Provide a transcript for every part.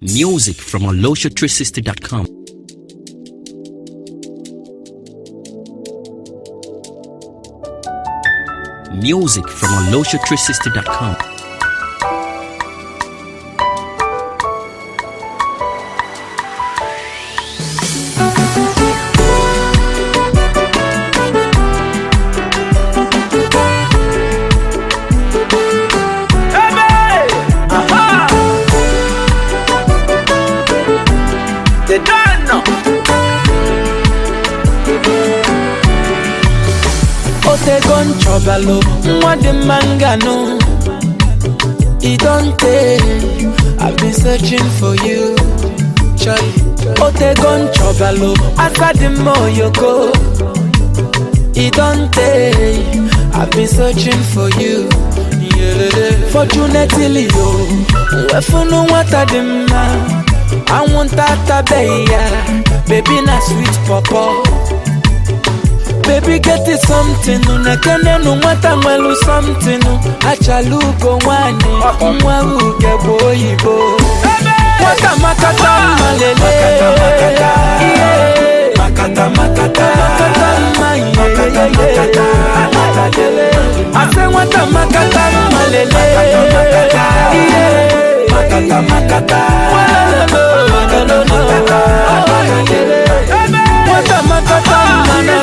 Music from alosha360.com. Music from alosha360.com. Otegon Chobalo, what the mangano. It don't take. I've been searching for you. Otegon Chobalo, after the more you go. It don't take. I've been searching for you. Fortunately, you. If you know what I demand, I want that baby, na sweet papa. Baby, get it something. Nakene no mata mwelu something. Achalugo wani mwa uge boyibo. Wata makata malele. Makata makata. Makata makata. Ase wata makata malele. Makata makata. Makata makata. Wata makata malele.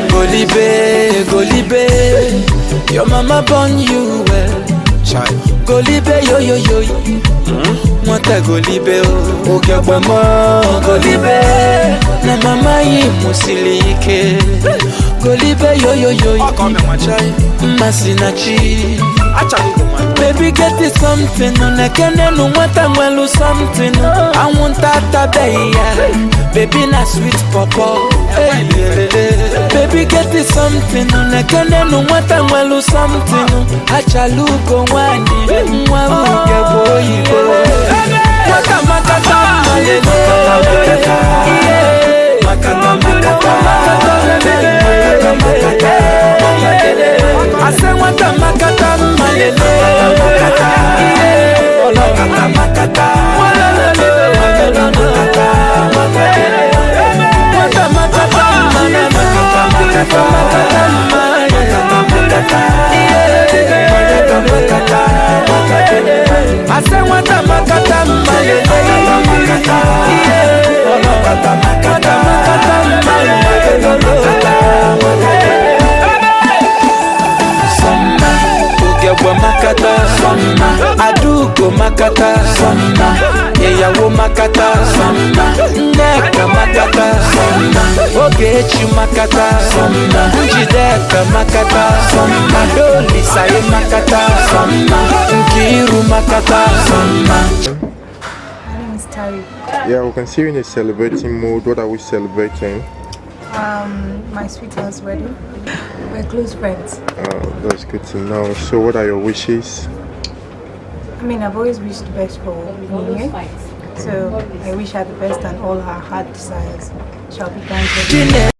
Gollibe, Gollibe, your mama born you well. Gollibe, yo yo yo. Mwata Gollibe, oh gyabamo Gollibe. Na mama yi musilike. Gollibe, yo yo yo. Masinachi. Baby, get it something. Nakene no mwata mwelu something. I want that baby, na sweet papa. Baby, get it something. Nakene no mwata mwelu something. Achalugo wani mwa uge boyibo. Wata makata malele. Makata makata. Ase wata makata malele. Makata makata. Wata makata ase wata makata malele. Samba ugebwa makata. Samba adugo makata. Samba yeyawo makata. Samba neka makata. Samba ogechi makata. Samba njideka makata. Samba doli saye makata. Samba nkiru makata. Samba. Yeah, we can see you in a celebrating mood. What are we celebrating? My sweetheart's wedding. We're close friends. That's good to know. So what are your wishes? I mean, I've always wished the best for Mimi. So I wish her the best and all her heart desires shall be granted.